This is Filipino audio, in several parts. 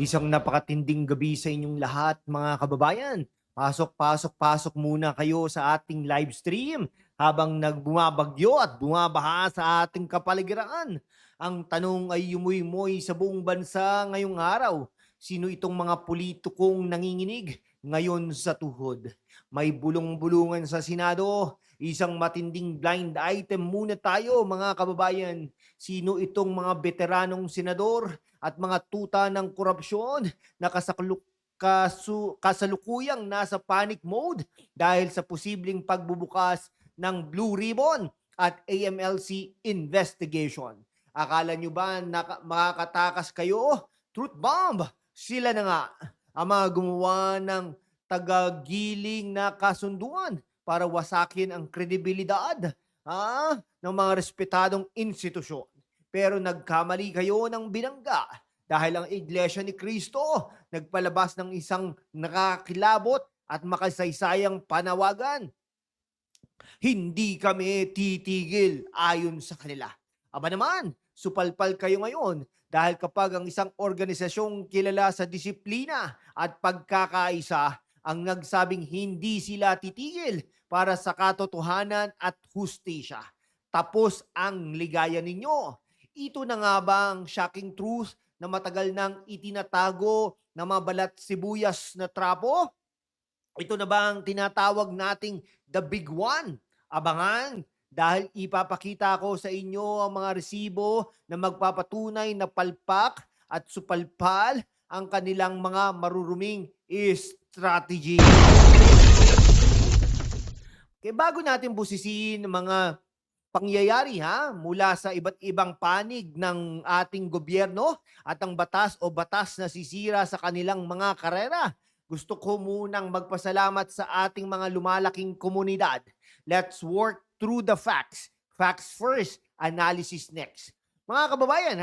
Isang napakatinding gabi sa inyong lahat, mga kababayan. Pasok muna kayo sa ating live stream habang nagbumabagyo at bumabaha sa ating kapaligiran. Ang tanong ay yumuy-moy sa buong bansa ngayong araw. Sino itong mga politikong nanginginig ngayon sa tuhod? May bulong-bulungan sa Senado. Isang matinding blind item muna tayo, mga kababayan. Sino itong mga veteranong senador at mga tuta ng korupsyon na kasalukuyang nasa panic mode dahil sa posibleng pagbubukas ng Blue Ribbon at AMLC investigation? Akala nyo ba makakatakas kayo? Truth bomb! Sila na nga ang mga gumawa ng tagagiling na kasunduan para wasakin ang kredibilidad ng mga respetadong institusyon. Pero nagkamali kayo ng binangga dahil ang Iglesia ni Cristo nagpalabas ng isang nakakilabot at makasaysayang panawagan. Hindi kami titigil ayon sa kanila. Aba naman, supalpal kayo ngayon dahil kapag ang isang organisasyong kilala sa disiplina at pagkakaisa ang nagsabing hindi sila titigil para sa katotohanan at hustisya, tapos ang ligaya ninyo. Ito na nga ba ang shocking truth na matagal nang itinatago ng mga balat sibuyas na trapo? Ito na ba ang tinatawag nating the big one? Abangan, dahil ipapakita ko sa inyo ang mga resibo na magpapatunay na palpak at supalpal ang kanilang mga maruruming strategy. Kaya bago natin busisiin ang mga pangyayari mula sa iba't ibang panig ng ating gobyerno at ang batas o batas na sisira sa kanilang mga karera, gusto ko munang magpasalamat sa ating mga lumalaking komunidad. Let's work through the facts. Facts first, analysis next. Mga kababayan,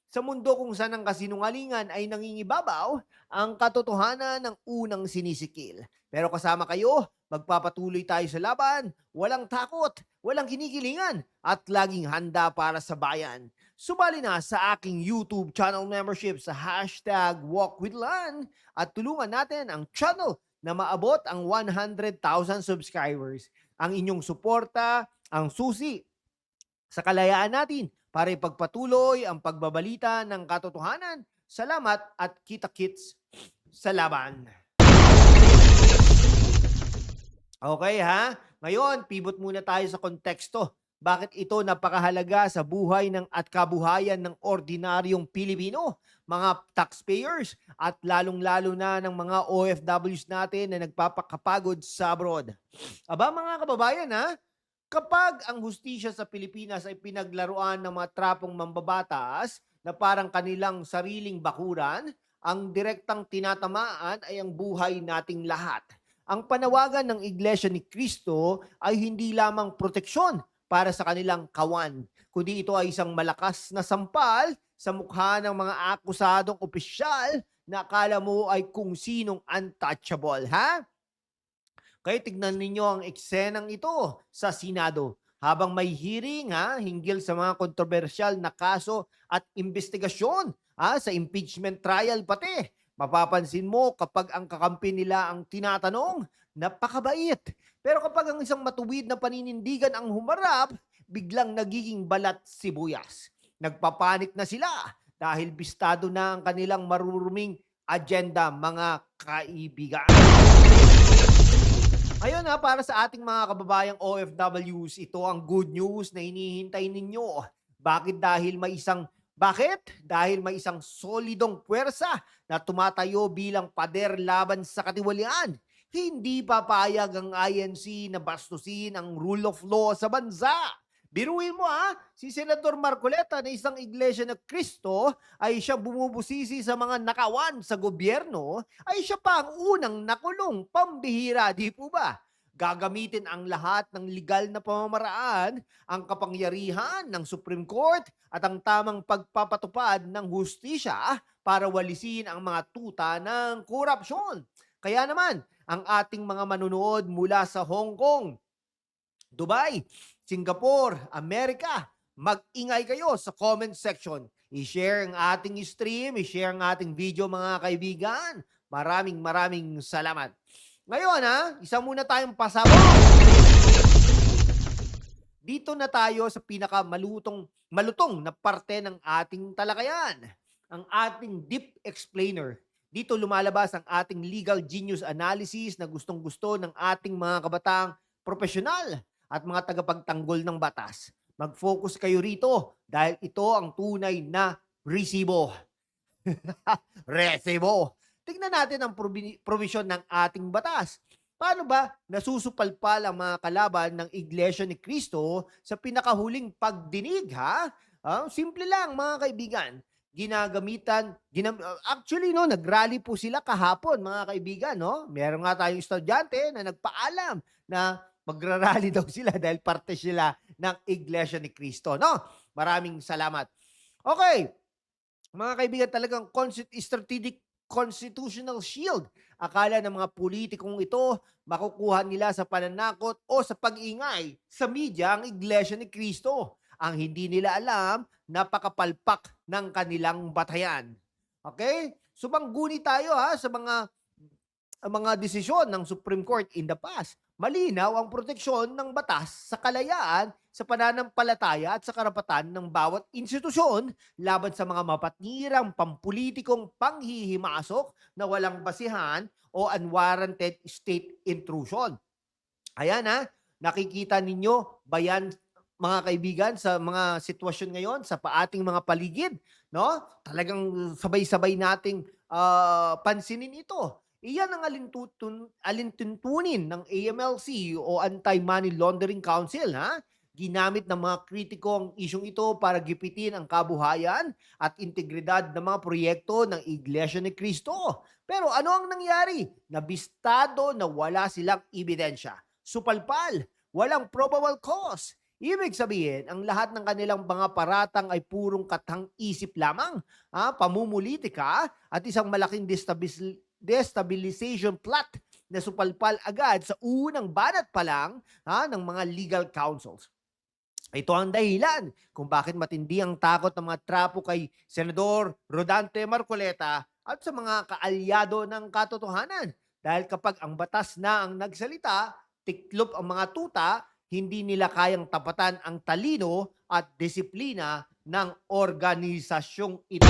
sa mundo kung saan ang kasinungalingan ay nangingibabaw, ang katotohanan ng unang sinisikil. Pero kasama kayo, magpapatuloy tayo sa laban, walang takot, walang kinikilingan, at laging handa para sa bayan. Sumali na sa aking YouTube channel membership sa #WalkWithLan at tulungan natin ang channel na maabot ang 100,000 subscribers. Ang inyong suporta, ang susi sa kalayaan natin para ipagpatuloy ang pagbabalita ng katotohanan. Salamat at kita-kits sa laban. Okay Ngayon, pivot muna tayo sa konteksto. Bakit ito napakahalaga sa buhay at kabuhayan ng ordinaryong Pilipino, mga taxpayers, at lalong-lalo na ng mga OFWs natin na nagpapakapagod sa abroad. Aba mga kababayan kapag ang hustisya sa Pilipinas ay pinaglaruan ng mga trapong mambabatas na parang kanilang sariling bakuran, ang direktang tinatamaan ay ang buhay nating lahat. Ang panawagan ng Iglesia ni Cristo ay hindi lamang proteksyon para sa kanilang kawan, kundi ito ay isang malakas na sampal sa mukha ng mga akusadong opisyal na akala mo ay kung sinong untouchable, Kaya tignan ninyo ang eksenang ito sa Senado habang may hearing hinggil sa mga kontrobersyal na kaso at investigasyon sa impeachment trial pati. Mapapansin mo kapag ang kakampi nila ang tinatanong, napakabait. Pero kapag ang isang matuwid na paninindigan ang humarap, biglang nagiging balat sibuyas. Nagpapanik na sila dahil bistado na ang kanilang maruruming agenda, mga kaibigan. Ngayon para sa ating mga kababayang OFWs, ito ang good news na hinihintay ninyo. Bakit? Dahil may isang solidong puwersa na tumatayo bilang pader laban sa katiwalian. Hindi papayag ang INC na bastusin ang rule of law sa bansa. Biruin mo si Senador Marcoleta na isang Iglesia na Cristo ay siya bumubusisi sa mga nakawan sa gobyerno, ay siya pa ang unang nakulong. Pambihira, di po ba? Gagamitin ang lahat ng legal na pamamaraan, ang kapangyarihan ng Supreme Court at ang tamang pagpapatupad ng hustisya para walisin ang mga tuta ng korupsyon. Kaya naman, ang ating mga manunood mula sa Hong Kong, Dubai, Singapore, Amerika, mag-ingay kayo sa comment section. i-share ang ating stream, i-share ang ating video mga kaibigan. Maraming salamat. Ngayon isa muna tayong pasabog. Dito na tayo sa malutong na parte ng ating talakayan. Ang ating deep explainer. Dito lumalabas ang ating legal genius analysis na gustong-gusto ng ating mga kabatang profesional at mga tagapagtanggol ng batas. Mag-focus kayo rito dahil ito ang tunay na resibo. Resibo. Tingnan natin ang provision ng ating batas. Paano ba nasusupalpal ang mga kalaban ng Iglesia ni Cristo sa pinakahuling pagdinig, simple lang mga kaibigan. Nag-rally po sila kahapon mga kaibigan, no? Meron nga tayong estudyante na nagpaalam na magrarally daw sila dahil parte sila ng Iglesia ni Cristo, no? Maraming salamat. Okay. Mga kaibigan, talagang strategic constitutional shield. Akala ng mga politikong ito, makukuha nila sa pananakot o sa pag-ingay sa media ang Iglesia ni Cristo. Ang hindi nila alam, napakapalpak ng kanilang batayan. Okay? Sumangguni tayo sa mga desisyon ng Supreme Court in the past. Malinaw ang proteksyon ng batas sa kalayaan, sa pananampalataya at sa karapatan ng bawat institusyon laban sa mga mapatnirang pampulitikong panghihimasok na walang basihan o unwarranted state intrusion. Ayan nakikita ninyo ba yan mga kaibigan sa mga sitwasyon ngayon sa ating mga paligid, no? Talagang sabay-sabay nating pansinin ito. Iyan ang alintuntunin ng AMLC o Anti-Money Laundering Council, Ginamit ng mga kritiko ang isyong ito para gipitin ang kabuhayan at integridad ng mga proyekto ng Iglesia ni Cristo. Pero ano ang nangyari? Nabistado na wala silang ebidensya. Supalpal, walang probable cause. Ibig sabihin, ang lahat ng kanilang mga paratang ay purong katang-isip lamang, pamumulitika at isang malaking destabilization plot na supalpal agad sa unang banat pa lang ng mga legal counsels. Ito ang dahilan kung bakit matindi ang takot ng mga trapo kay Senador Rodante Marcoleta at sa mga kaalyado ng katotohanan. Dahil kapag ang batas na ang nagsalita, tiklop ang mga tuta, hindi nila kayang tapatan ang talino at disiplina ng organisasyong ito.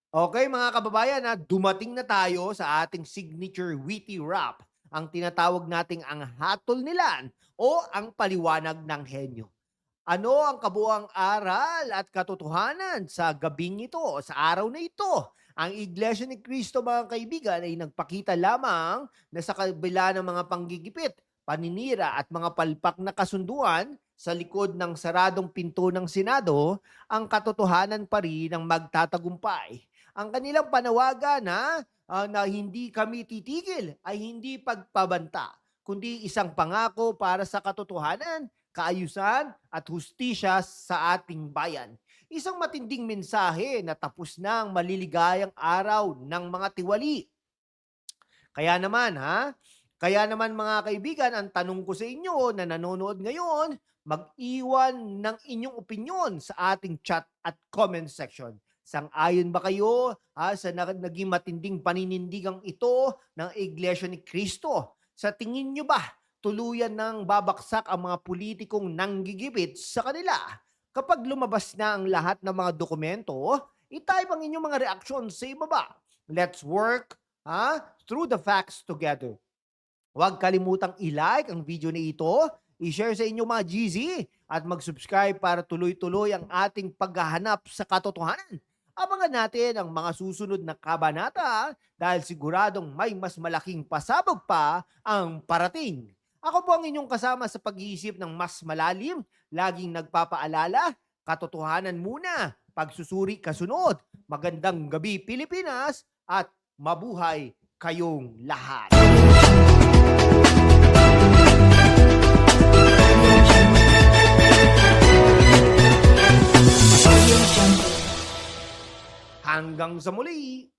Okay mga kababayan, dumating na tayo sa ating signature witty rap, ang tinatawag nating ang hatol nilan o ang paliwanag ng henyo. Ano ang kabuang aral at katotohanan sa gabing ito, sa araw na ito? Ang Iglesia ni Cristo mga kaibigan ay nagpakita lamang na sa kabila ng mga panggigipit, paninira at mga palpak na kasunduan sa likod ng saradong pinto ng Senado, ang katotohanan pa rin ang magtatagumpay. Ang kanilang panawagan na hindi kami titigil ay hindi pagpabanta, kundi isang pangako para sa katotohanan, kaayusan at hustisya sa ating bayan. Isang matinding mensahe na tapos na ang maliligayang araw ng mga tiwali. Kaya naman mga kaibigan, ang tanong ko sa inyo na nanonood ngayon, mag-iwan ng inyong opinyon sa ating chat at comment section. Sang-ayon ba kayo sa naging matinding paninindigang ito ng Iglesia ni Cristo? Sa tingin nyo ba, tuluyan nang babaksak ang mga politikong nanggigipit sa kanila? Kapag lumabas na ang lahat ng mga dokumento, itype ang inyong mga reaksyon sa ibaba. Let's work through the facts together. Huwag kalimutang i-like ang video na ito, i-share sa inyong mga GZ at mag-subscribe para tuloy-tuloy ang ating paghahanap sa katotohanan. Abangan natin ang mga susunod na kabanata dahil siguradong may mas malaking pasabog pa ang parating. Ako po ang inyong kasama sa pag-iisip ng mas malalim, laging nagpapaalala, katotohanan muna, pagsusuri kasunod. Magandang gabi Pilipinas at mabuhay kayong lahat. Hanggang sa muli!